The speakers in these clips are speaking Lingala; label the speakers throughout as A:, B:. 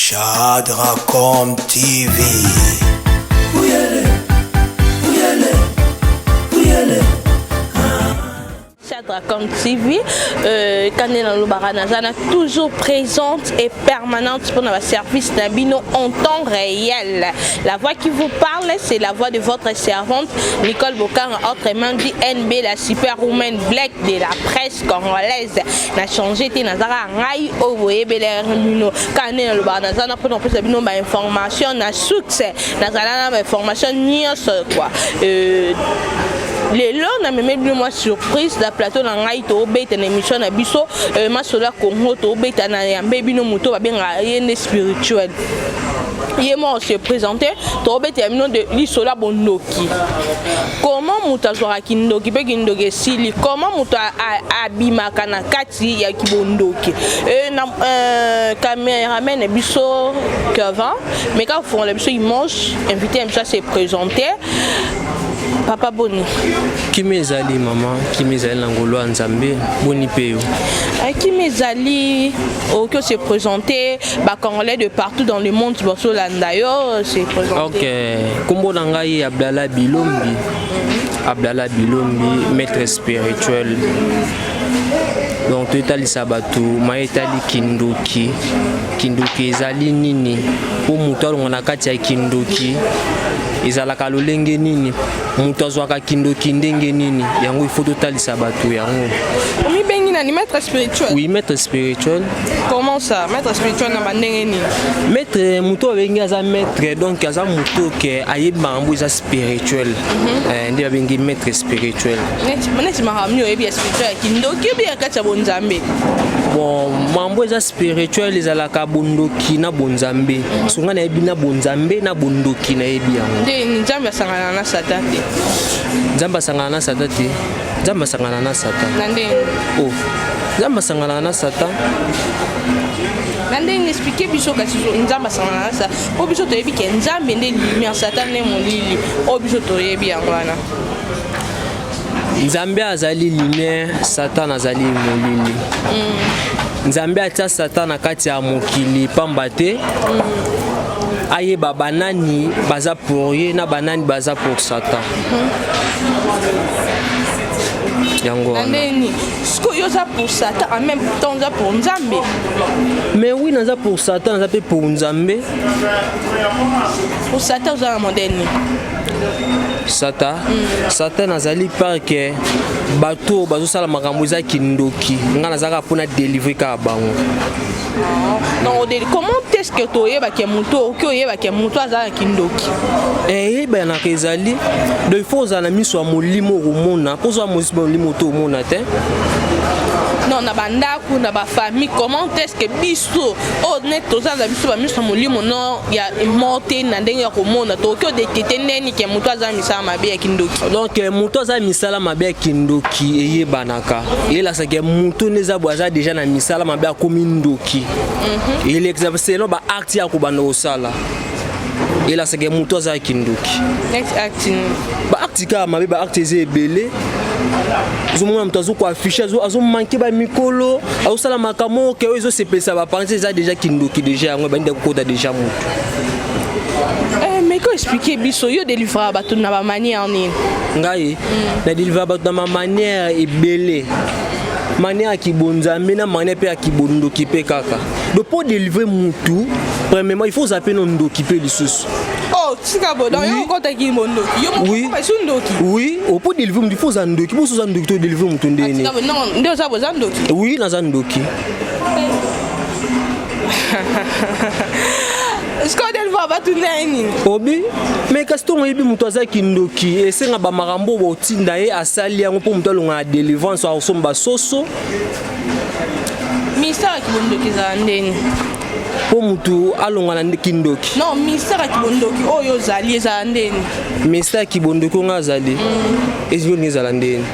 A: Shadracom TV.
B: Shadracom TV, Kanena Lubaranazana, toujours présente et permanente pour notre service d'abino en temps réel. La voix qui vous parle, c'est la voix de votre servante Nicole Bokar, autrement dit NB, la superwoman black de la presse congolaise. N'a changé, t'es Nazara Rai, Ovoye, Belermino, Kanena Lubaranazana, pour nous plus d'abino, information, na succès, Nazara, information, ni quoi. Les lots n'a même moi surprise la plateau na ngai to beta na émission na biso masola Congo to beta na baby no moto ba bien rien spirituel. Hier moi on se présenté to beta mino de lisola bondoki. Comment mutazora kindoki pe kindoki sili comment muta abima kana kati ya kibondoki na caméraman biso Kevin mais quand font le biso dimanche invité à se présenter. Papa Boni.
C: Kimezali maman, Kimezali Nangolo Nzambe, Boni Peo.
B: Kimezali, qui s'est présenté, Congolais de partout dans le monde, d'ailleurs, s'est présenté.
C: Ok, Kombo Nangai Abdallah Bilombi. Abdallah Bilombi, maître spirituel. Donc tu es Sabato, Maïtali Kindoki, Kindoki Ezali Nini, pour Moutor on a katia Kindoki, Ezalaka Lolenge Nini, Moutazwaka Kindoki Ndenge Nini, Yango il faut total Sabato Yango.
B: Oui, ben maître spirituel.
C: Oui, maître spirituel.
B: Comment ça, maître spirituel na bandenge ni?
C: Maître Mouto bengi aza maître donc aza Mouto ke ayeb mambo eza spirituel. Ndi bengi maître spirituel.
B: Neti mahamio ebi spirituel Kindoki bi akata bonzambe.
C: Bon, mambo eza spirituel ezalaka bondoki na bonzambe. Songa na yebi na bonzambe na bondoki na yebi yango.
B: Nde nzambe sangana na satate.
C: Nzambe sangana na satate. Nzambe sangana na satan.
B: Nande.
C: Oh. Nzambe sangana na satan.
B: Nande expliquer biso kasi nzambe sangana na sa. O biso to yebi ke nzambe nde lumière satan ne molili. O biso to yebi yango wana.
C: Nzambe azali lumière, Satan azali molili. Nzambe atia Satan na kati ya mokili pamba te. Ayeba banani baza pour ye na banani baza pour Satan. Yango.
B: Nani? Sko yo za pour Satan en même temps za pour Nzambe.
C: Mais oui, naza pour Satan, naza pe pour Nzambe.
B: Pour Satan za moderne.
C: Satan, Satan azali par que bateau bazo sala makambo za kindoki. Nga nazaka pona délivrer ka bango.
B: Non, comment est-ce que tu yeba ke muto, ki yeba ke muto azala kindoki?
C: Ben na kezali, do il faut za miso ya molimo rumona, pour za molimo to mona te.
B: Non, na bandaku na ba famille, comment est-ce que biso honnête toza za biso ba miso molimo non ya monté na ndenge ya komona to ki de tete neni ke muto azala misala mabe ya kindoki.
C: Donc muto azala misala mabe ya kindoki eyebanaka. Ela sa ke muto neza boza déjà na misala mabe ya komindoki. Il exerce no ba acte ya ko banda osala. Ela sa ke muto azala kindoki.
B: Next acting.
C: Ba acte ka mabe ba acte ezebele. Zomona mtazo ko afficher azo manquer ba mikolo, azo sala makamo ke ezo sepesa ba parents eza déjà kindoki déjà yango ba ndeko kota déjà muto.
B: Mais comment expliquer biso yo délivrer bato na ba manière nini?
C: Ngai na délivrer bato na ma manière ebele. Manière qui bonzambe na manière pe ki bondoki pe kaka. Donc pour délivrer mutu, premièrement il faut zapper non ndoki pe lisusu.
B: Oh, Sikabo, dans yon compte qui mondoki. Yo mo pas sundoki.
C: Oui, au pour délivrer mutu il faut zandoki, pour zandoki to délivrer mutu ndeni.
B: Non, ndio za zandoki.
C: Oui, na zandoki.
B: Est-ce qu'on doit voir tout nani?
C: Obi, mais qu'est-ce qu'on yebi mutu aza kindoki et senga ba marambo bo tinda ye asali yango pour mutu longa délivrance au somba soso.
B: Misa ki mondoki za ndeni.
C: Pour mutu alonga na kindoki.
B: Non, misa ki mondoki oyo zali za ndeni.
C: Misa ki bondoki nga zali. Ezio ni za ndeni.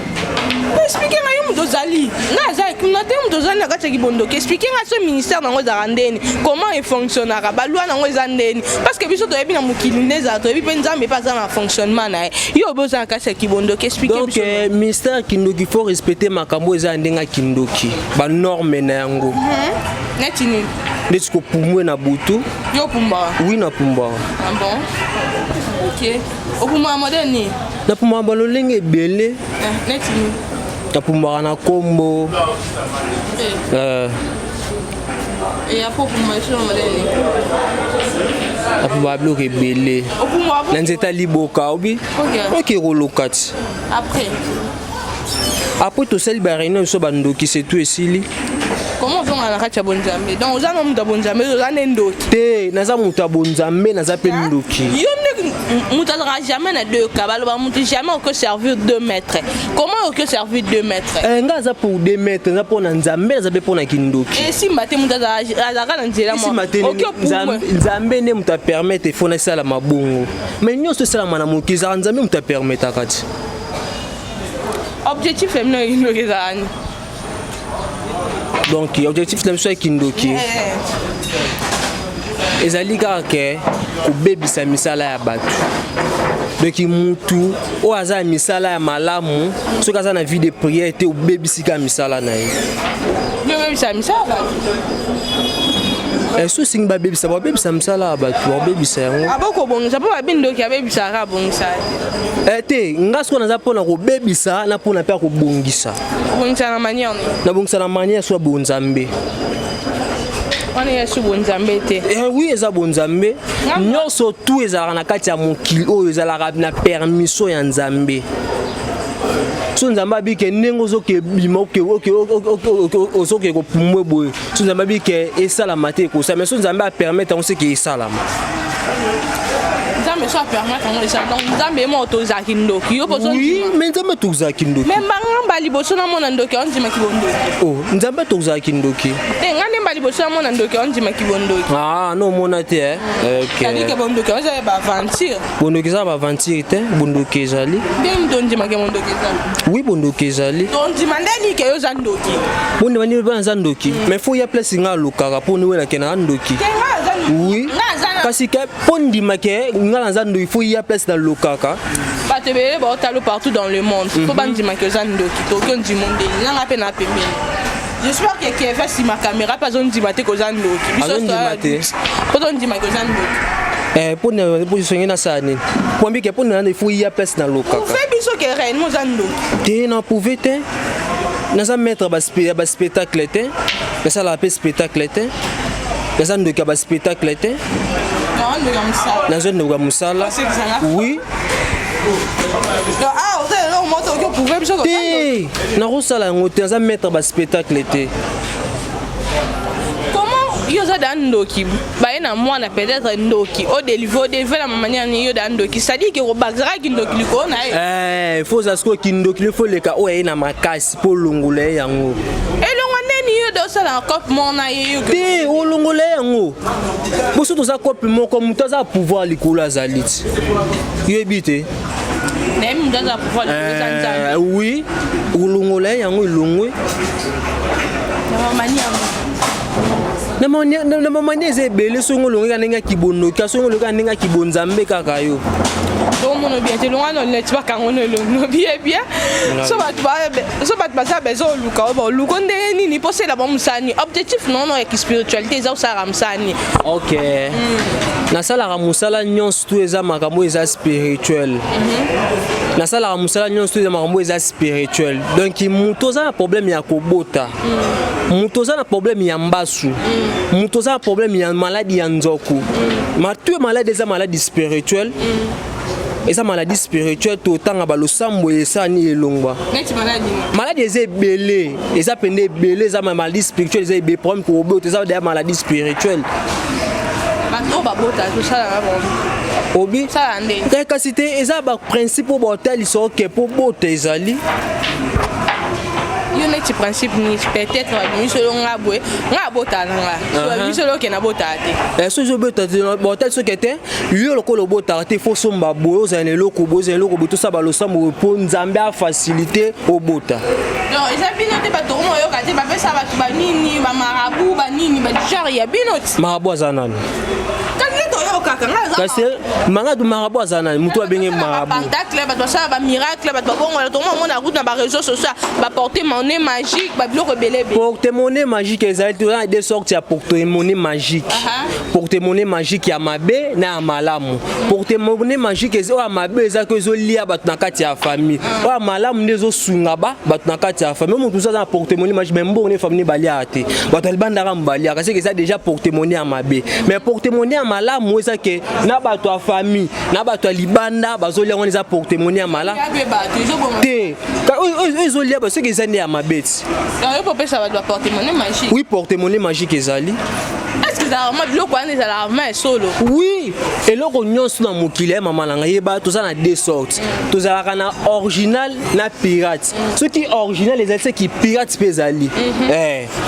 B: Expliquez moi yo mudozali. Na za ki na te mudozali na kati ki bondoki. Expliquez moi ce ministère nango za ndeni. Comment il fonctionnera? Ba loi nango za ndeni. Parce que biso to yebi na mukili neza to yebi penza mais pas na fonctionnement na. Yo boza kati ki bondoki. Expliquez biso.
C: Donc ministère kindoki faut respecter makambo za ndenga kindoki. Ba norme na yango.
B: Netini.
C: ndeti kopumwe na butu.
B: Yo pumba.
C: Oui na pumba.
B: Ah bon. OK. Opumba moderne.
C: Na pumba balolenge ebele.
B: Neti.
C: Na pumba na kombo.
B: Et après pumba sur moderne.
C: Na pumba bloke ebele.
B: Opumba.
C: Na nzeta liboka obi. OK rolokati. Après tout ça, il va réunir sur Bandoki, c'est tout ici.
B: Comment on a la carte à Bonzambe? Donc, on a un Bonzambe, on a un Ndoki.
C: Té, naza muta Bonzambe, naza Pendoki.
B: On ne jamais à 2 cabales, on ne jamais au servir 2 mètres. Comment au que servir 2 mètres?
C: Ngaza pour 2 mètres, naza pour Nzambe, naza pour Nakindoki.
B: Et si matin, on a la nzela
C: si matin, Nzambe ne muta permettre de faire ça la mabongo. Mais nous, c'est ça la manamoki, Nzambe muta permettre à kati.
B: Objectif est Kindoki.
C: Donc objectif est Kindoki. Ezali kaka ko bebisa misala ya batu. Donc mutu o aza misala ya malamu, so kaza na vie de prière te o bebisika misala na ye.
B: Yo bebisa misala.
C: So sing ba bebisa ba bebisa misala ya batu, ba bebisa yango.
B: Aboko bonga, pa bindoki abebisa ka bongisa.
C: Te ngasko naza pona ko bebisa na pona pe ko bongisa.
B: Bongisa na manière.
C: Na bongisa na manière so Bonzambe.
B: On est sur Bonzambe te.
C: Oui, eza Bonzambe. Nyonso tout ezala na kati ya mokili oyo ezala na permission ya Nzambe. So Nzambe abike ndenge ozoke bima ozoke ko pumwe boye. So Nzambe abike esalama te ko sa mais so Nzambe a permettre on sait que esalama.
B: Nzambe soit permettre on ça donc Nzambe mo toza kindoki yo poso.
C: Oui, mais Nzambe toza kindoki.
B: Mais mbanga liboso na mona ndoki on dit makibondoki.
C: Oh, Nzambe toza kindoki.
B: Ngane mbali liboso na mona ndoki on dit makibondoki.
C: Ah, non mona te OK.
B: C'est-à-dire que bondoki on va aventure.
C: Bondoki ça va aventure te, bondoki ezali.
B: Bien donji makibondoki ezali.
C: Oui, bondoki ezali.
B: Donji mandeli ke yo zandoki.
C: Bonde bani ba zandoki. Mais faut y a place nga lokaka pour nous na kena ndoki. Oui. Kasi ke pondi make nga nzando il faut y a place dans lokaka.
B: Ba te bele ba otalo partout dans le monde. Faut pas ndima ke zandoki. To ke ndi monde. Nga pe na pembe. J'espère que qui fait si ma caméra pas on dit maté ko zandoki. Biso to. Pas on dit ma ko zandoki.
C: Pour ne positionner na sani. Pour mbi ke pour na il faut y a place dans lokaka.
B: Vous fait biso ke reine mo zandoki.
C: Te na pouvait te. Na za mettre ba spectacle te. Mais ça la paix spectacle te. Na za ndoki ba spectacle te. Na zone de Musala. Oui.
B: Ah, vous avez un moto que vous pouvez biso ko zandoki.
C: Na rosala ngote za mettre ba spectacle te.
B: Yo za dandoki ba ena mwana peut-être ndoki au délivrer la manière ni yo dandoki ça dit que au bagara kindoki liko na
C: il faut asko kindoki il faut le ka o ena makasi po longole yango
B: ni yo do ça la cop mona yo
C: te o longole yango boso to za cop mon comme to za pouvoir likolo azalit yo ebite
B: même dans pouvoir likolo
C: oui o longole yango ilongwe
B: na manière
C: na mamani ze bele songo longa nenga kibondo ka songo longa nenga kibonzambe kaka yo
B: to mono bien te longa no net ba kangono lo bien so bat ça bezo luka ba luko ndeni ni poser la bon musani objectif non avec spiritualité za usara musani.
C: OK. Na sala ra musala nyonso tu eza makambo eza spirituel. Na sala ra musala nyonso tu eza makambo eza spirituel. Donc muto za problème ya kobota. Muto za problème ya mbasu. Muto za problème ya maladie ya nzoku. Ma tu es malade eza maladie spirituelle. Et ça maladie spirituelle tout temps ba lo sambo et ça ni elongwa. Maladie eza belé, eza pende belé eza maladie spirituelle eza be problème ko obo eza des maladies spirituelles.
B: Bato ba bota tout ça là bon.
C: Obi
B: ça ande.
C: Capacité eza ba principe pour hôtel so que pour bota ezali.
B: Yo net principe ni peut-être mi selon nga boy nga bota nga so mi selon ke na bota te
C: so je bota hôtel so kete yo lokolo bota te faut somba boyo za ne loko boto sa ba lo sambo pour Nzambe a faciliter au bota
B: non ils a bino te ba to mo yo ka te ba pesa ba ba nini ba marabu ba nini ba genre ya bino
C: marabu za nani
B: kan to yo ka
C: kasi manga du marabout azana mutu abenge marabout
B: spectacle bato ça ba miracle bato bongo la tout monde na route na ba réseaux sociaux ba porter monnaie magique ba biloko belé
C: porter monnaie magique ezali to na des sortes ya porter monnaie magique porter monnaie magique ya mabe na ya malamu porter monnaie magique ezo ya mabe ezako ezo lia bato na kati ya famille o malamu ndezo sunga bato na kati ya famille mutu ça na porter monnaie magique même bon ne famille balia te bato albandaka mbalia kasi que ça déjà porter monnaie ya mabe mais porter monnaie ya malamu eza ke na bato ya famille na bato ya libanda bazolia ngoni za porter monnaie ya malamu te ezolia parce que ezali ya mabeti oui porter monnaie magique ezali oui eloko nyonso na mokili ya mama nanga yeba toza na deux sortes tozalaka na original na pirate soki original ezali seki pirate mpe ezali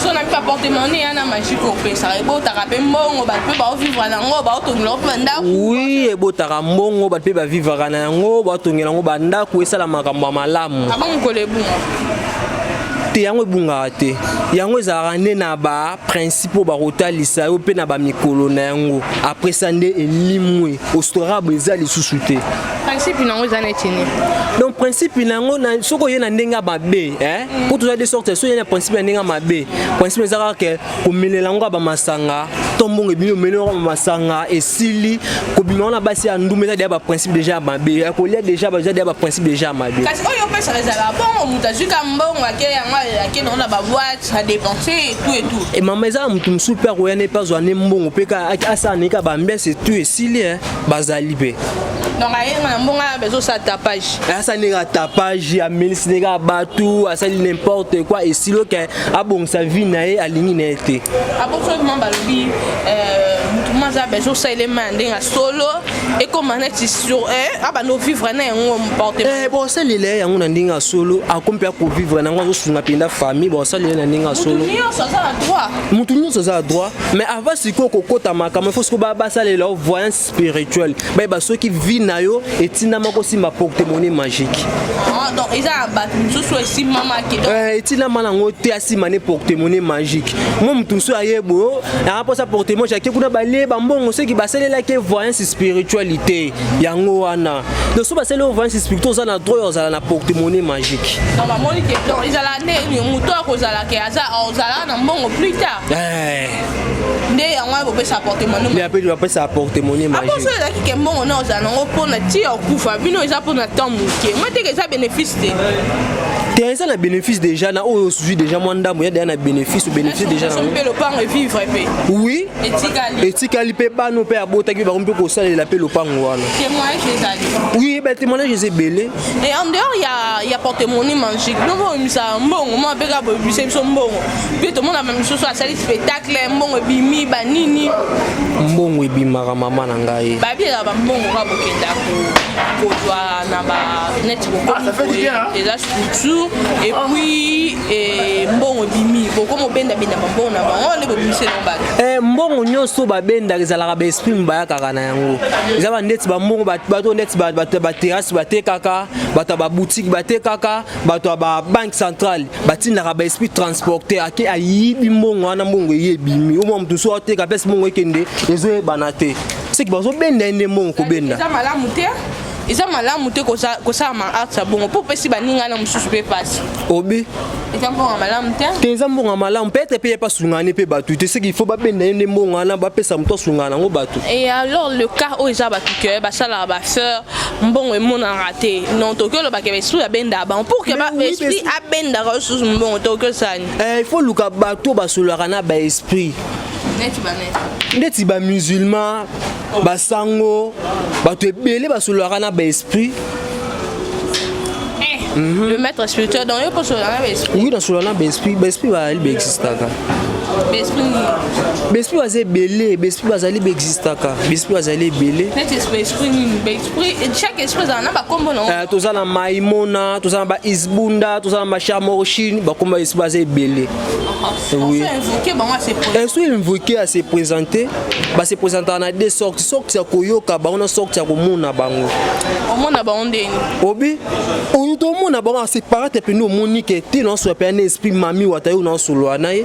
B: so na mpe porter monnaie ana magique opesa ebotaka mpe mbongo bato mpe baovivre nango baotongela mpe bandako
C: oui ebotaka mbongo bato mpe bavivaka na yango baotongela yango bandako esala makambo ya malamu
B: abongokolo ebunga
C: te yango ebungaka te yango ezalaka nde na baprincipe oyo bakotalisa yo mpe na bamikolo na yango après ça nde elimwe ostorable eza lisusu te
B: principe nango eza neti nini
C: donc principe nango soki oye na ndenge ya mabe po toza de sorte so oye na principe ya ndenge ya mabe principe eza kaka komelela yango ya bamasanga to mbongo ebimi omele yango bamasanga esili kobima wana basi ya ndumba eza deya baprincipe deja ya mabe kolia deja baza deya baprincipe deja ya mabe
B: kasi oyo opesaka ezalaka bongo moto azwika mbongo ake yango ake nango na baboite adepense et tout
C: et mama eza motu mosusu mpe akoya ne mpe azwa ne mbongo mpe asala nika bambiance tu esili bazali mpe
B: donc ayenga na mbongo aya bezosala tapage
C: asalinga tapage amelisi ndenge bato asali n'importe quoi esili oke abongisa vie na ye alingi na ye te
B: abosokima balobi motu mo aza bezosalema ya ndenge ya solo ekoma neti sur abanda ovivre na yango porte
C: bosalela ye yango na ndenge ya solo akomi mpe akovivre nango azosunga mpenza famille bosalela na ndenge ya solo motu nyonso aza na droit mais avant sikoyo kokota makambo ifo sikoyo basalela o voyance spirituelle bayeba soki vie na yo etindama kosimba porte monnaie magique
B: donc eza bato mosusu esimamaki
C: etindama nango te asimba ne porte monnaie magique mo motu mosusu ayebo yanga mposa porte monnaie ake kuna baleba mbongo soki basalelaki voyance spiritualité yango wana donc so basalela voyance spirituelle oza na droit ozala na porte monnaie magique
B: donc bamoni ke donc ezala nde moto akozalaki ozala na mbongo plus tard nde yango bopesa porte monnaie
C: ape bapesa porte monnaie magique
B: aposo ezalaki ke mbongo na ozala nango mpona ti okufa bino eza mpona temps moke moi teke eza bénéfice te
C: eza na bénéfice déjà na oyo osuzwi déjà mwa ndambo ya deya na bénéfice obénéfice déjà
B: mpe lopango evivre mpe
C: oui etikali mpe bano mpe abotaki mpe bakomi mpe kosalela mpe lopango wana
B: témoignage ezali
C: oui batémoignage eza ebele
B: et en dehors ya porte monnaie magique nongo oyebisa mbongo mo apeka boyebisa biso mbongo mpe tomona bamisusu asali spectacle mbongo ebimi banini
C: mbongo ebimaka mama na ngai
B: babielaka bambongo ka bokenda kozwa na baneti bokomi eza structure et puis mbongo ebimi bokomi obendabenda bambongo na bango nde bobimisi nango bato
C: mbongo nyonso babendaka ezalaka baesprit bayakaka na yango eza bandeti bambongo bato ndeti baterrasse batekaka bato ya baboutique batekaka bato ya babanque centrale batindaka baesprit transporter ake ayibi mbongo wana mbongo eyebimi omwa motu so ateka mpesi mbongo ekende ezoyebana te soki bazobenda ye nde mbongo kobenda
B: eza malamu te kosala ma art ya bongo mpo opesi baninga na mosusu mpe pasi
C: obi
B: eza mbongo malamu te
C: eza mbongo malamu peut-être mpe ye mpe asungana mpe bato te soki il faut babenda ye nde mbongo wana bapesa moto asungana nango bato
B: et alors le cas oyo eza bato ke basalaka bafeur mbongo emonaka te non toki olobaka baesprit abendaka bango pour ke baesprit abendaka osusu mbongo toki osani
C: il faut luka bato basololaka na baesprit ndeti bamusulman basango bato ebele basololaka na baesprit
B: le maître spirituel donc yo mpo sololaka na baesprit
C: oui nasololaka na baesprit bazali baexistaka baesprit baza ebele baesprit bazali baexistaka baesprit bazali ebele
B: chaque esprit ezala na bakombo nango
C: toza na maimona toza na baisbunda toza na bacharmorchine bakombo baesprit baza ebele so invoqué à se présenter se présentaka na deux sortes sorte ya koyoka bango na sorte ya komona bango
B: omona bango ndeni
C: obi oyo tomona
A: bon séparate pe no monique ti non so pe un esprit mami wata yo non solo anaye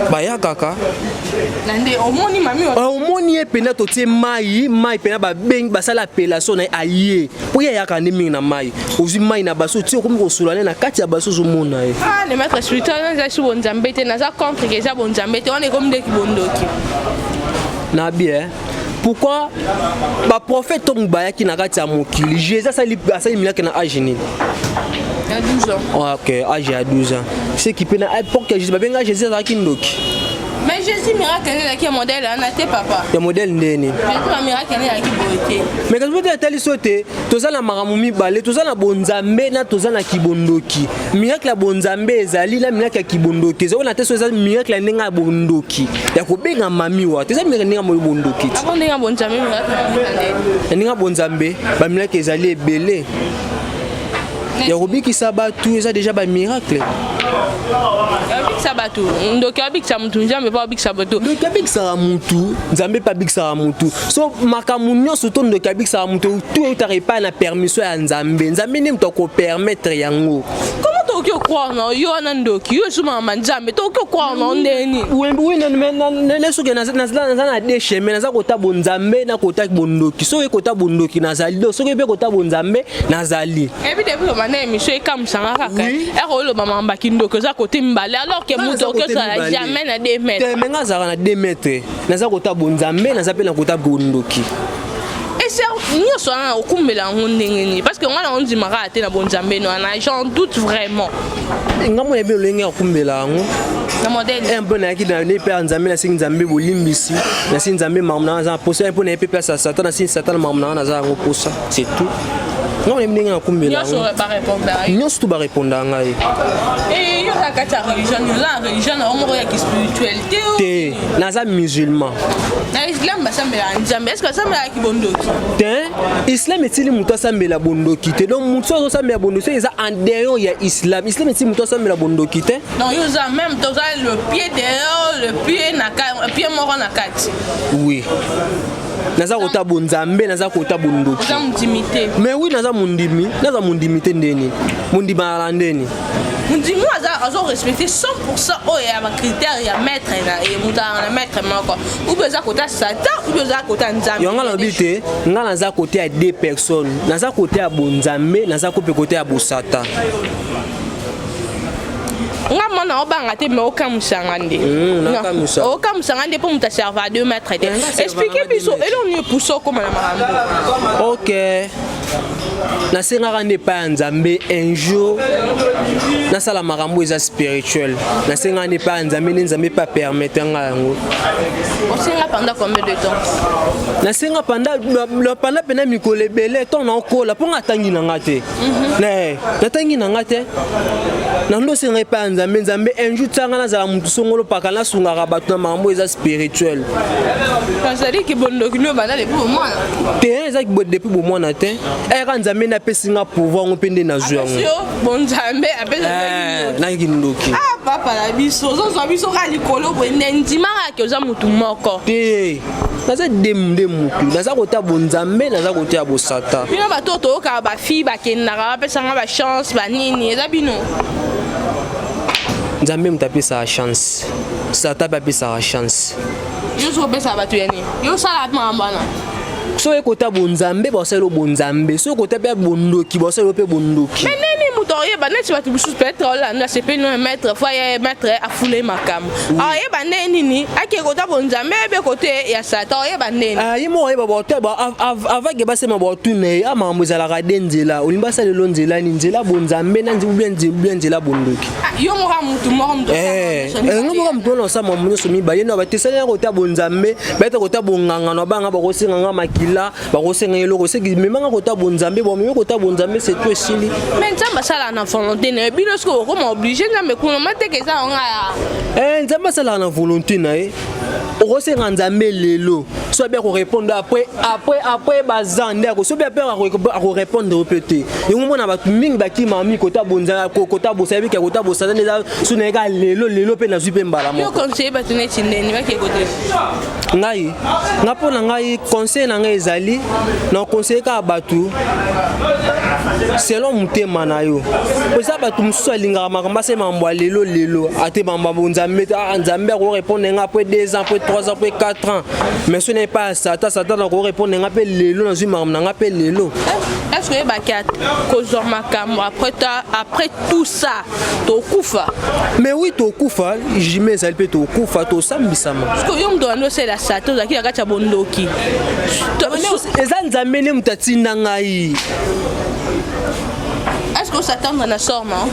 A: ba ya kaka
B: nande omoni mami wata
A: omoni e pena to tie mai pena ba beng ba sala appellation na aye po ya ka ndimi na mai ozi mai na baso ti ko ko solo na kati ya baso zo mona e
B: ah le maître spirituel na bon nzambe te na za contre que ça bon nzambe te on est comme des kibondoki
A: na bien. Pourquoi ba prophète tom baya ki na kati ya mokili Jésus asali milaka na âge nini?
B: Il y a 12 ans.
A: OK, âge à 12 ans. C'est qui peut na époque Jésus ba benga Jésus za kindoki.
B: Mais Jésus miracle là qui modèle on a te papa.
A: Le modèle ndeni.
B: Jésus miracle là qui boité.
A: Mais quand vous êtes tali sauté, tozala maramumi balé, tozala bonzambe na tozala kibondoki. Miracle la bonzambe ezali na miracle kibondoki. Zo na te so miracle ndinga bondoki. Ya ko benga mami wa. Tozala miracle ndinga bondoki.
B: Avant ndinga bonzambe miracle.
A: Ndinga bonzambe ba miracle ezali ebele. Ya ko bikisa batu eza déjà ba miracle.
B: Sabatu ndoki abikisa mutu nzambe pa abikisa bato
A: ndoki abikisa mutu nzambe pa abikisa mutu so makamu nyonso to ndoki abikisa mutu tu utare pa na permission ya nzambe ne mutu ko permettre yango
B: toki croire na yo na ndoki yo suma manzambe toki croire na ndeni
A: oui na soki na de chemin na za kota bonzambe na kota bondoki so kota bondoki na zali do soki be kota bonzambe na zali
B: ebi depuis mana émission ekamsanga kaka ero lo mama mbaki ndoki za kote mbale alors que mutu que ça jamais na 2 mètres
A: te menga za na 2 mètres na za kota bonzambe na za pe na kota bondoki.
B: Et c'est nous sommes au kumbela ngondengeni parce que moi on dit marate na bonzambe no na j'en doute vraiment.
A: Ngamo ebe lenge kumbela ngo.
B: Na modèle.
A: Un peu na ki na ne pe nzambe na sinzambe bolimbisi na sinzambe mamna za posa un peu na pe place satan na sin satan mamna na za ngo posa c'est tout. Non les mninga kumbela.
B: Yo saurais pas répondre.
A: Nyo tout ba répondre ngai.
B: Et yo la kata religion na omo ya spiritualité.
A: Te na za musulman.
B: Na islam ba sambela nzambe est-ce que sambela ki bondoki?
A: Te islam etili muto sambela bondoki te donc muto so sambela bondoki eza en dehors ya islam etili muto sambela bondoki te.
B: Non yo za même to za le pied dehors le pied na ka pied mort na kati.
A: Oui. Naza kota bonzambe naza kota bondoki.
B: Naza mundimité.
A: Mais oui naza mundimité ndeni. Mundimala ndeni.
B: Mundimi azo respecter 100% o ya ba critères ya maître na et mutana maître moko. Ou beza kota satan ou beza kota nzambe.
A: Yo ngala bité ngala naza côté à 2 personnes. Naza côté à bonzambe naza côté à bosata.
B: Nga mona obanga te me okamusanga nde okamusanga nde po muta serva à 2 mètres te expliquer biso elo ni puso comme la marambo.
A: OK na senga rande pa nzambe un jour na sala marambo eza spirituel na senga ne pa nzambe pa permettre nga yango.
B: On senga pendant combien de temps?
A: Na senga pendant pena mikole belé ton na okola po nga tangi na ngate na tangi na ngate na ndo senga pa nzambe un jour tsanga na za mutu songolo paka na sunga bato na marambo eza spirituel.
B: Ça dit que bondo kilo bana le pour moi
A: te eza ki bod depuis bo mona te era nzambe na pesinga pouvoir ngopende na zu yango
B: bonzambe apesa
A: na kindoki
B: ah papa la biso zo biso ka likolo bwende ndima ka oza mutu moko
A: te naza demde mutu naza kota bonzambe naza kota ya bosata
B: bino batoto ka ba fille ba kendaka apesa nga ba chance ba nini eza bino
A: nzambe mutapesa chance sata bapesa chance
B: yo so pesa batu yani yo sala mambana
A: so ekota bonzambe boselo bonzambe so ekota pe bondoki boselo pe bondoki
B: mais neni mutoye ba neti batu bisu peut-être là na c'est pas un maître foyer maître a foulé makam ah ye ba neni ni ake kota bonzambe be côté ya satan ye ba neni
A: ah yimo ye ba bote ba avage ba sema botu ne ama muzala ka denzela olimba sala lonzela ni nzela bonzambe na nzibubye nzela bondoki
B: yo mo ka mutu mo mutu
A: ngomo ka mutu no sa mamunyo so mi ba yeno ba tesala kota bonzambe ba ta kota bonganga no banga ba kosinga nga makila ba kosinga eloko se memanga kota bonzambe bo meme kota bonzambe c'est tout sili
B: mais nzamba sala na volonté ne bino sko ko mo obligé nzambe kuno mate ke za nga
A: nzamba sala na volonté na okosenga nzambe lelo so bien ko répondre après bazande so bien peur à répondre répéter yango mona ba mingi baki mami kota bonza kota bosabi ka kota bosana neza suneka lelo pe na zupe mbala mo
B: yo conseiller ba tene tindeni ba ke kote
A: ngai ngapona ngai conseil na ngai ezali na conseiller ka batu selon mutema na yo poza batu musu alingaka makamba se mambo lelo ate bamba bonzambe nzambe ko répondre nga après 2 ans après 3 ans après 4 ans mais ce n'est pas ça na ko répondre nga pe lelo na zui makamba nga pe lelo.
B: Est-ce que bakat kozor makambo après tout ça to kufa
A: mais oui to kufa jime ça peut to kufa to sambisama
B: parce que yo mdo ando c'est la sato za kila kacha bondoki
A: eza nzambe ne mutatinda ngai.
B: Est-ce que s'attendre na sorma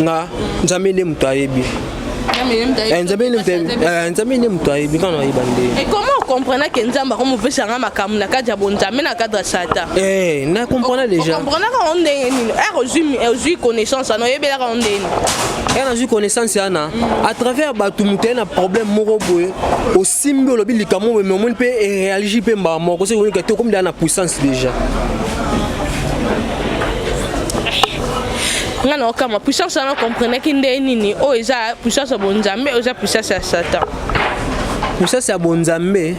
A: nga nzambe ne mutayebi nzambe ne mutayebi kana ibande.
B: Et comment on comprend que nzamba comme peut sanga makambo na kacha bonzambe na cadre sata
A: na comprendre déjà
B: on comprend ka onde ni resume connaissance no yebela ka onde ni
A: a eu connaissance yana à travers batu mutena na problème moko boye au simbi lobi likamo mais on peut réagir pe mba moko c'est que comme dans la puissance déjà
B: ngana okama puissance na comprendre que ndeni ni o eza puissance bonzambe o eza puissance ya satan
A: puissance ya bonzambe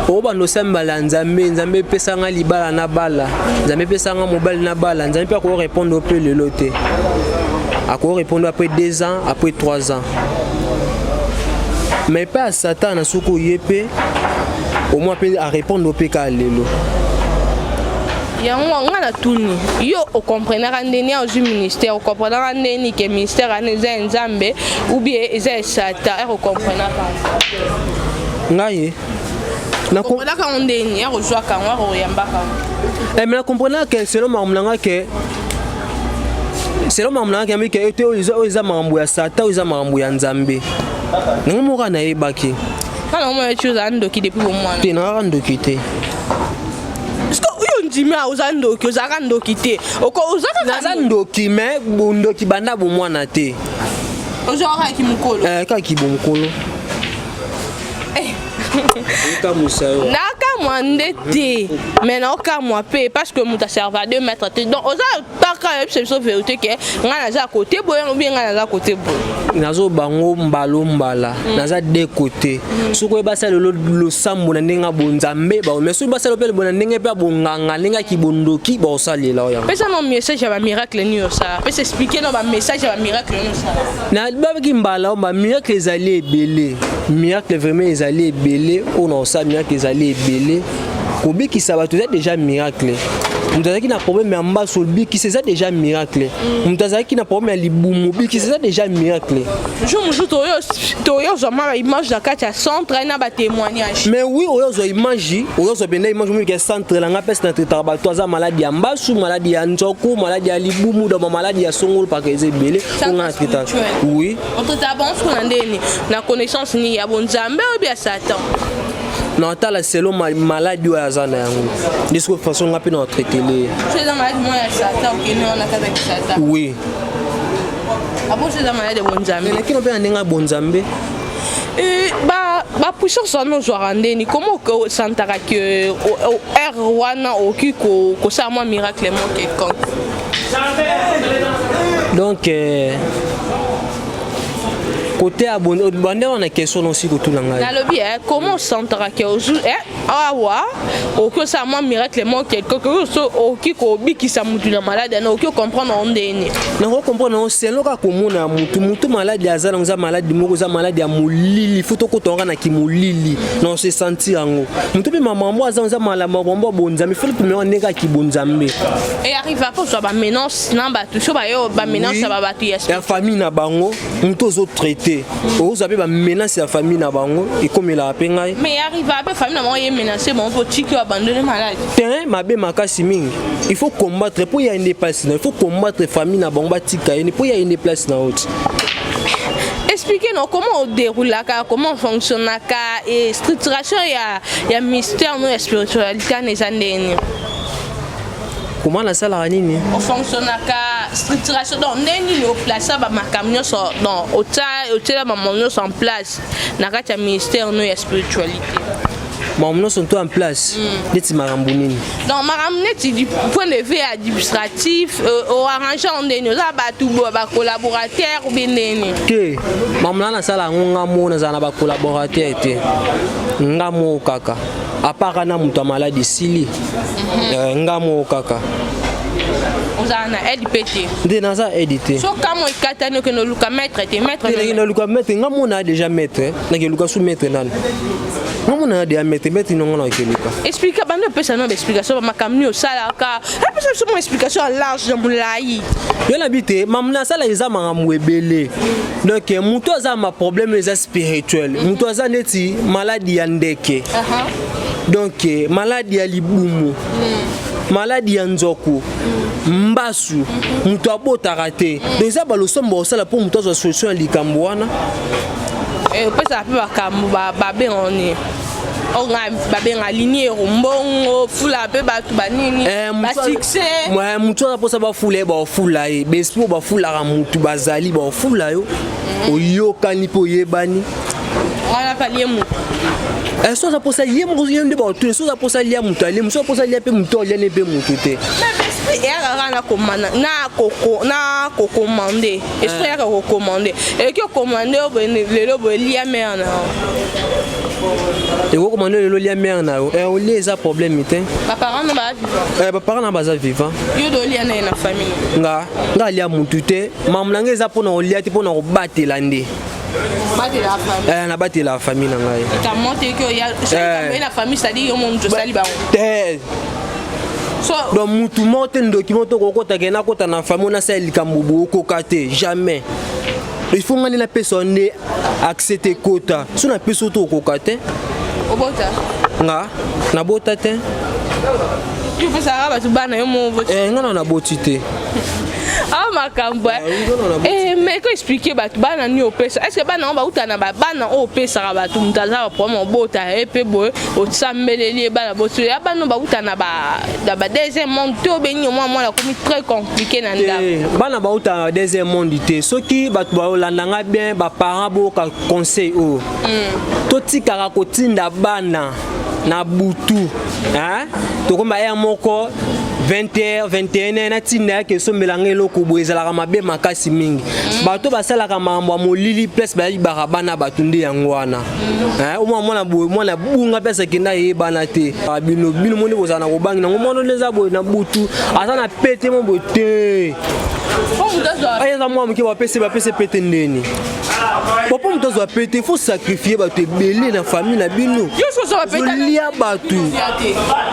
A: o bando sambala nzambe pesanga libala na bala nzambe pesanga mobile na bala nzambe pa ko répondre au peu le loté à quoi répondre après 2 ans après 3 ans mais pas Satan na suko yepe au moins à répondre au peka lelo
B: yango ngana tuni yo o comprendre ndeni ya au ministère o comprendre ndeni que ministère eza nzambe ou bien eza Satan o comprendre
A: ngai
B: na comprendre ka ndeni ya rejoa ka ngwa yambaka
A: mais na comprendre que selon mamlanga que selon mamlanga que mi que eza mambo ya Satan eza mambo ya nzambe ningo moka na yebaki
B: kana mo chose andoki depuis bon mois
A: te na andoki te
B: ndima ozandoki ozakandoki te oko
A: ozandoki mais bondoki banda bo mwana te
B: ozaka ki mukolo
A: kaki bo mukolo
B: naka mwande te mais naka mwa pe parce que muta serva 2 mètres te donc oza taka exception vérité que ngana za côté boye ou bien ngana za côté boye
A: nazo bango mbalo mbala naza de côté soko ebasa lo sambo na ndenga bonzambe ba mais so basa lo pe bona ndenge pe bonganga ndenge ki bondoki ba osalela oya
B: pesa no message ya ba miracle ni osa pesa expliquer no ba message ya ba miracle ni osa
A: na ba ki mbala ba miracle ezali ebele miracle vraiment ezali ebele on osa miracle ezali ebele kobikisa bato eza déjà miracle mutazaki na problème ya mbaso bikisa eza déjà miracle mutazaki na problème ya libumu bikisa eza déjà miracle
B: jour musu toyo zoma image na kati ya centre na ba témoignage
A: mais oui oyo zo image oyo zo benda image mu ke centre la nga pesa na traiter bato za maladie ya mbasu maladie ya nzoku maladie ya libumu da maladie ya songolo parce que ezebele on a traiter oui
B: on traite bon ce qu'on a ndeni na connaissance ni ya bonzambe ou bien Satan
A: non tala selon maladie ya zana yango disco façon ngapi na traiter les
B: c'est la maladie moi ya Satan qui ne on a kaza ki Satan
A: oui
B: abo c'est la maladie de bonzambe
A: mais qui no pe ndenga bonzambe
B: ba puissance no zoarandeni comment que santaka que wana okiko ko sa moi miracle mo quelconque
A: donc côté abonné on a question aussi que tout l'anglais
B: na lobby comment santaka que awa okyo sa moi miracle mo quelconque so okiko bikisa mutu na malade na okyo comprendre ondeni
A: na ko comprendre c'est loka komona mutu malade azala nga malade moko za malade ya mulili futo ko tonga na ki mulili non se sentir ngo mutu pe maman mo azanza malade moko bonza mais faut le on neka ki bonzambe
B: et arrive à pas so ba menace na ba tout so ba yo ba menace ba ba tu
A: ya famille na bango mutu zo traiter ozo ba menace ya famille na bango et comme il a penga
B: mais arrive à pas famille na mo menacer bon pour tiki abandonner malade
A: terrain mabe makasi mingi il faut combattre pour y a une place il faut combattre famille na bango batika et pour y a une place na autre.
B: Expliquez-nous comment on déroule là, comment on fonctionne là, et structuration il y a mystère no spiritualité les années.
A: Comment la salle nini
B: on fonctionne là structuration donc ndeni au place ba camion so donc hôtel ba monyo en place na kati ya ministère no ya spiritualité.
A: Maman sont tous en place. Neti marambunini.
B: Donc maramneti du point de vue administratif au arrangement ndeni za batu ba collaborateur ou bien ndeni.
A: Que maman na sala ngamo na za ba collaborateur te. Ngamo kaka. Apara na mutu malade sili. Ngamo kaka.
B: On a EDPT.
A: Ndé naza édité.
B: So kamo ikatano que no luka maître te maître.
A: No luka maître ngamo na déjà maître. Na ke luka sous maître nan. Ngamo na déjà maître non na ke luka.
B: Explique bande pesa no explication ba makamni au sala ka. Pesa so mon explication large dans mulai.
A: Yo l'habité mamna sala eza mangamu ebele. Donc mutu aza ma problème les spirituels. Mutu aza neti maladie ya ndeke. Donc maladie ya libumu. Maladie ya nzoku. Mbasu mutu abotaka te donc eza balosombo osala mpo mutu azwa solution ya likambo wana
B: opesa mpe bakambo babengani babenga linie mbongo fula mpe bato banini basuccès
A: mutu aza mposa bafula ye bafula ye besprit oyo bafulaka mutu bazali bafula yo oyokani mpe oyebani
B: wana palie mutu
A: so aza mposa ye moko ye nde baotune so aza mposa lia mutu alie so mposa lia mpe mutu oliane mpe mutu te
B: eyaka na kokomande esprit yaka kokomande eleki okomande lelo boye lia mere na yo
A: ekokomande lelo lia mere na yo olia eza problème te baparent na baza vivant
B: yo do olia na ye na famille
A: nga alia mutu te mamu na ngai eza mpona kolia te mpona kobatela nde na batela la famille na ngai
B: la famille c'est-à-dire yo mon sali ba
A: donc mutu mote document to kokota kena kota na famille na sali kambubu kokate jamais il faut ngani la personne accepter kota so na peso to kokate
B: obota
A: nga na bota te
B: tu fais ça ba tu bana yo mon vote
A: ngana na botite
B: ah makambo mais ko expliquer bato bana ni opesa est-ce que bana ba utana ba bana opesa ka bato mutaza ba promo bota epe boy otsambeleli bana boto ya bana ba utana ba deuxième monde to beni moi la comme très compliqué na nda
A: bana ba utana deuxième monde te soki bato ba olandanga bien ba parents bo ka conseil o to tikaka kotinda bana na butu hein to komba ya moko 20h 21h na tinda ke so melange loko boezala mabe makasi mingi bato basalaka mambo molili place ba libaka bana batunde yango wana mwana bunga pesa kenda yebana te bino moni bozana ko bangi nango mwana leza boye na butu asa na pete mo bote ayeza mwa mke bapese pete ndeni papa mutazo apete faut sacrifier bato ebele na famille na bino lia batu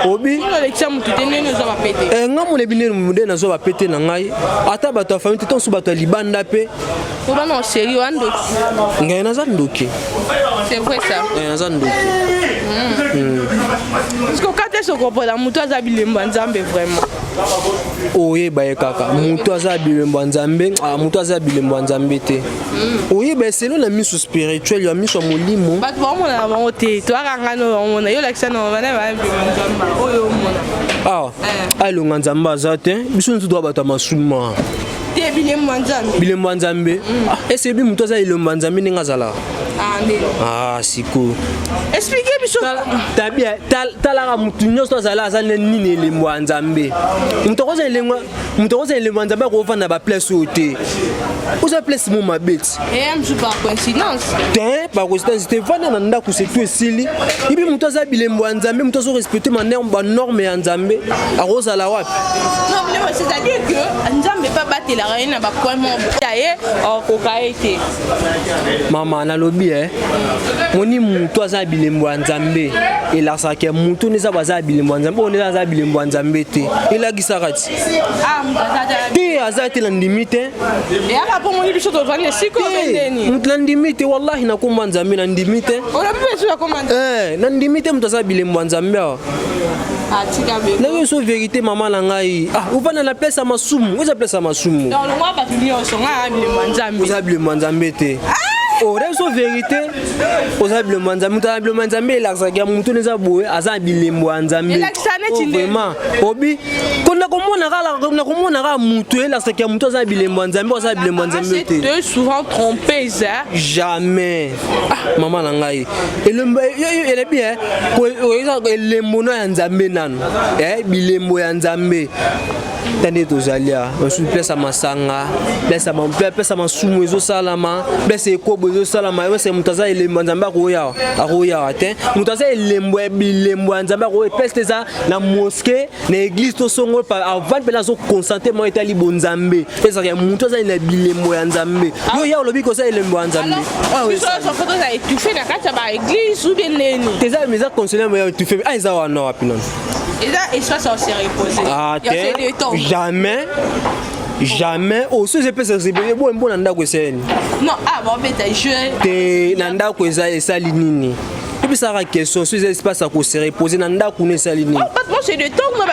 A: obi nga mona bine mude nazo bapete na ngai ata bato ya famille te so bato ya libanda pe
B: obana sérieux andoki
A: ngai naza ndoki
B: c'est vrai ça
A: naza ndoki
B: parce que quand est-ce qu'on peut la mutu aza bilembo nzambe vraiment
A: oyeba ye kaka mutu aza bilembo nzambe mutu aza bilembo nzambe te oyeba selon la mission spirituelle ya mission molimo
B: bato bamona na bango te toakangana bamona yo lakisa na bana ba bilembo nzambe oyo omona
A: alonga nzambe aza te biso ntu toa bato ya masuma
B: te
A: bilembo nzambe ese bi mutu aza bilembo nzambe ndenge azalaka siko
B: expliquez biso
A: tabia talaka mutu nyonso azala aza nini elembo ya nzambe mutu akoza elembo ya nzambe akofanda baplace oyo te oza place mo mabeti
B: par coïncidence
A: te par coïncidence te vanda na ndako setu esili ibi mutu aza bilembo ya nzambe mutu azorespecte banorme ya nzambe akozala wapi
B: c'est-à-dire que nzambe pa batelaka ye na bapoint moboya ye okoka ye te
A: mama nalobi moni mutu aza bilembo ya nzambe elasaka mutu neza baza bilembo ya nzambe oyo neza aza bilembo ya nzambe te elagisaka ti te aza te na ndimi te mutu na ndimi te wallahi nakomba nzambe na ndimi te na ndimi te mutu aza bilembo ya nzambe awa nayo so vérité mama na ngai uvanda na place ya masumu oza place ya masumu oza bilembo ya nzambe te Orezo vérité oza bilembo nzambe to bilembo nzambe elakisaka mutu neza boye aza bilembo nzambe vraiment obi kona komona kala mutu elakisaka mutu aza bilembo nzambe aza bilembo nzambe te.
B: C'est souvent trompé ça.
A: Jamais. Maman na ngai elembo ele bien ko elembo no ya nzambe nanu bilembo ya nzambe tande tozalia on place à masanga place à masumu ezo salama place ekobo ezo salama c'est mutaza elembo nzambe akoya te mutaza elembo bilembo nzambe akoya place za na mosquée na église to songo avant pela zo concentrer mo etali bonzambe pesa ya mutaza na bilembo ya nzambe yo ya lobi ko sa elembo ya nzambe
B: oui ça photo ça étouffé na kati ba église ou bien neni
A: teza meza conseiller mo étouffé aiza wana wapi non
B: et ça ça s'est reposé
A: jamais aussi je peux se réveiller bon nanda ko seni
B: non bon beta je
A: te nanda ko eza linini et puis ça la question si espace à se reposer nanda ko ne sali nini
B: moi c'est de temps moi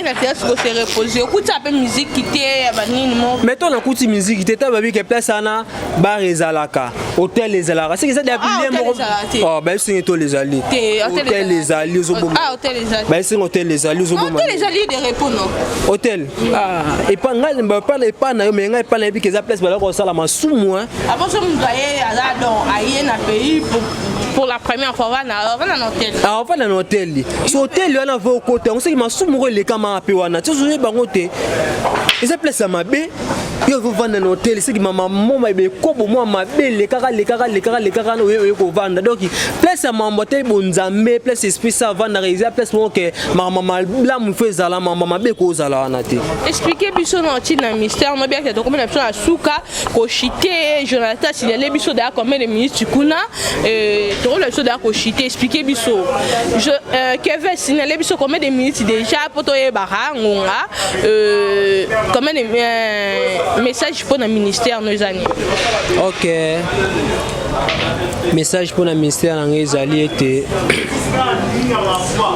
B: na classe ko se reposer écoute un peu musique qui était banini mo
A: mettons na kuti musique te ta babi ke place ana bar ezalaka hôtel ezalaka c'est que ça depuis oh ba singa to les alliés hôtel les alliés zo bomba
B: hôtel les alliés
A: ba singa hôtel les alliés zo bomba
B: hôtel les alliés de repos non
A: hôtel et pas ngai ba pas les pas na yo mais ngai pas na bi ke za place ba ko sala masumu
B: avant ça me doyer ala donc aïe na pays pour la première fois on va en hôtel
A: on va dans hôtel ce hôtel on a va au côté on sait que masumu ko le kama ape wana tu zo bango te eza place mabe yo vendre dans hôtel c'est que maman moma be ko bo moi mabe le kaka no yo ko vendre donc place à mambote bonzambe place esprit ça vendre réaliser place mo que maman la mu fait zala maman mabe ko zala wana te
B: expliquer biso na tina mystère no bien que to comme na biso na suka ko chiter Jonathan s'il y a les biso da combien de minutes kuna to le biso da ko chiter expliquer biso je Kevin signaler biso combien de minutes déjà pour to e barangonga combien de message pour le ministère nos années.
A: OK. Message pour le ministère en ezali était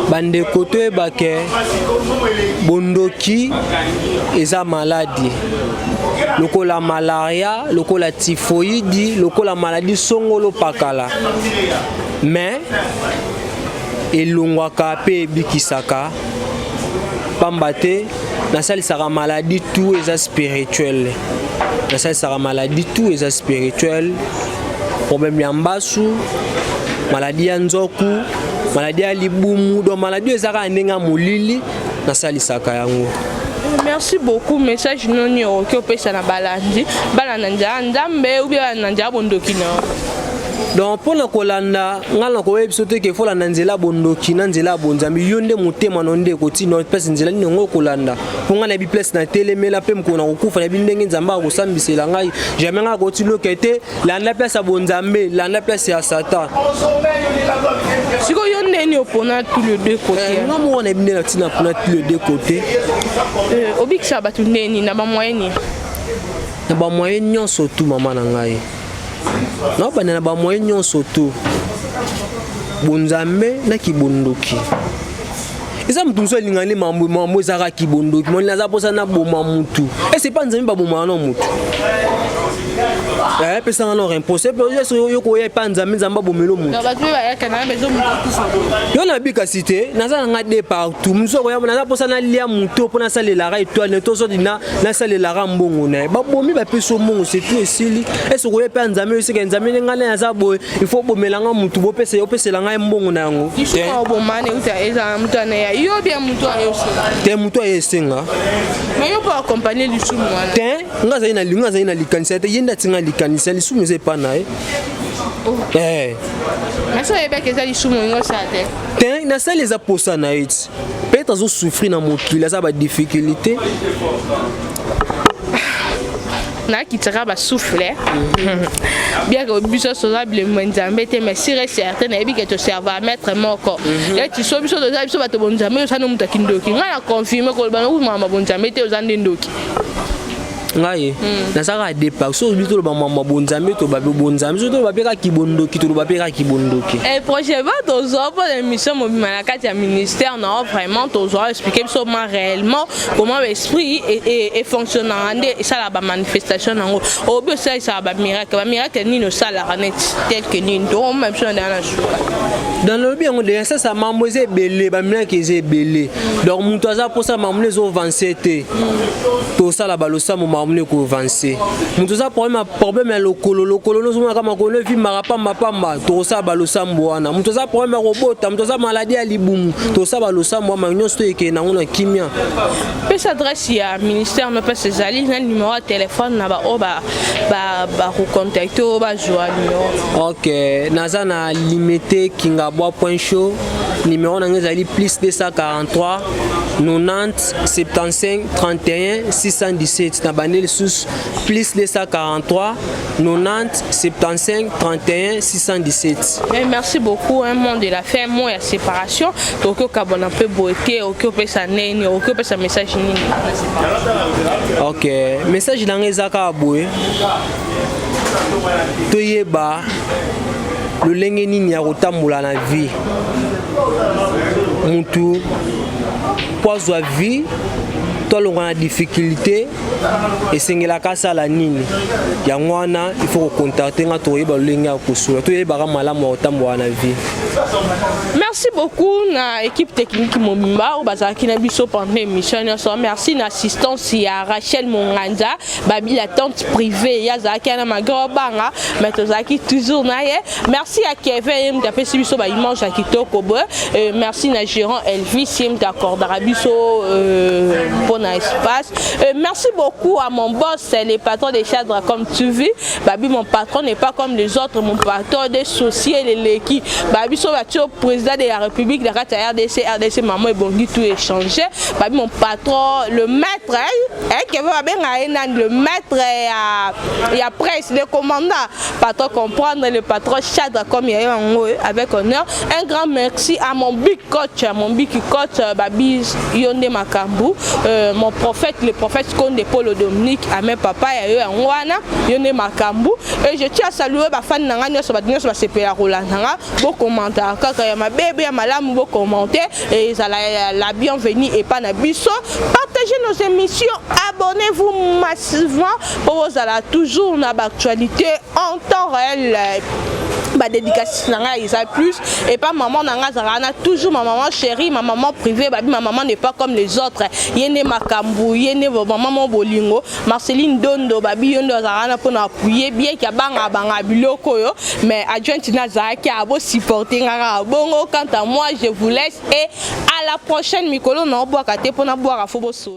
A: bande côté baké bondoki eza maladie lokola malaria lokola typhoïde lokola maladie songolo pakala mais elongwaka pe bikisaka pambate na sali sera maladie tout est spirituel na sali sera maladie tout est spirituel problème ya mbasu maladie ya nzoku maladie ya libumu donc maladie ezaka ndenga molili na sali saka yango.
B: Merci beaucoup message non yo ki opesa na balandi balanda nzambe ou bien nzambe bondoki na
A: donc pour la kolanda ngala ko episode ke fola na nzela bondoki na nzela bonzambi yonde motema nonde ko tino place nzela ni ngo kolanda pour ngana bi place na telemela pe mko na kokufa na bindenge nzamba ko sambisela ngai jamais nga ko tino kete la na place ya bonzambe la na place ya satan
B: siko yonde ni opona tous les deux côtés
A: non mo na bindela tina pona tous les deux côtés
B: obikisa batu ndeni na ba moyeni
A: na ba moyeni nyonso tu mama na ngai na ba na ba moyeni nyonso tu bonzambe na kibondoki eza mutu so lingani mambo ezaka kibondoki mo naza posa na boma mutu et c'est pas nzambe ba boma na mutu pesa ngano remposer yo ko ye pa nzambe nzamba bomelo mutu yo na bika cité naza nga de partout muso ko ya naza posa na lia mutu pona salela ra étoile to so dina na salela ra mbongo na ba bomi ba peso mbongo c'est tout esili et so ko ye pa nzambe yo se ke nzambe ngala naza boy il faut bomela nga mutu bo pesa yo pesa nga mbongo na yango
B: bo mane uta eza mutana ya yo bien mutu ayo
A: te mutu ayesenga
B: mais yo pas accompagner du sou mwana
A: te ngaza ina likanisa te yenda tinga likanisa li sou meze pa na
B: mais ça y est que ça li sou ngo ça
A: te na ça les aposa na it peut-être azo souffrir na mokili ça ba difficulté
B: na qui tira ba souffler bien que biso soza bilembo nzambe te mais c'est certain na ebike to serva maître moko et tu so biso doza biso bato bonzambe yo sana muta kindoki nga na confirmer ko bana ku mama bonzambe te ozande ndoki
A: ngai nazaka dépa so bito ba mama bonzambe to ba bonzambe so to ba peka kibondoki to ba peka kibondoki
B: et prochainement tozo pour l'émission mobima na kati ya ministère na vraiment tozo expliquer so réellement comment l'esprit et fonctionne et ça la manifestation nango obi ça ba miracle ni no sala ranet tel que ni ndo même chose
A: dans le bien on dit ça mamoise belé ba miracle est belé donc muto za pour ça mamune zo 27 to ça la balosa mo mamune ko 27 muto za problème ya lokolo no kama ko levi marapa mapamba to ça balosa mbwana muto za problème robota muto za maladie ya libumu to ça balosa mo manyo sto eke na ngona kimia
B: peut s'adresser à ministère ne pas ses alliés un numéro de téléphone na ba recontacter au ba joa numéro
A: OK naza na limité kingabwa.show numéro na ngezali plus 243 90 75 31 617 na bandeli sous plus 243 90 75 31 617.
B: Merci beaucoup un monde de la fin moi ya séparation donc kabona peu beauté occuper sa nene occuper sa message nini.
A: OK message na ngezaka boye toyeba lolenge nini ya kotambola na vie mutu poazwa vie tolonga na difficulté esengelaka sala nini ya ngwana il faut contacter nga toyeba lolenge ya kosula toyeba malamu ya kotambola na vie.
B: Merci beaucoup na équipe technique Mobimba bazaki na biso pendant l'émission. Merci na assistance ya Rachel Monganza babi la tante privée ya zaki na magro banga mais tozaki toujours na ye. Merci à Kevin d'après biso ba image à kitoko bo. Merci na gérant Elvis sim d'accordera biso pour un espace. Merci beaucoup à mon boss les patrons des cadres comme tu vis. Babi mon patron n'est pas comme les autres, mon patron des sociés les l'équipe. Babi so président de la République de la RDC maman et bongi tout échangé. Babi mon patron le maître qui va bien le maître et après le commandant patron comprendre le patron cadre comme il y a avec honneur. Un grand merci à mon big coach Babi Yonde Makambu, mon prophète le prophète Konde Paulo Dominique à mes papa et Wana Yonde Makambu et je tiens à saluer ma fan nanga sur ba CPA Roland beau commentaire kaka ya ma bébé ya malamu beau commenter et la bienvenue et pas na biso partagez nos émissions abonnez-vous massivement pour vous aller toujours na actualité en temps réel. Ba dédicace nanga isa plus et pas maman nanga zarana toujours ma maman chérie ma maman privée babi ma maman n'est pas comme les autres yene makambu yene maman bolingo Marceline Dondo babi yondo zarana pour appuyer bien ki banga biloko yo mais Argentina zaki abo supporter ngara bongo quant à moi je vous laisse et à la prochaine mikolo na boaka te pour na boaka foboso.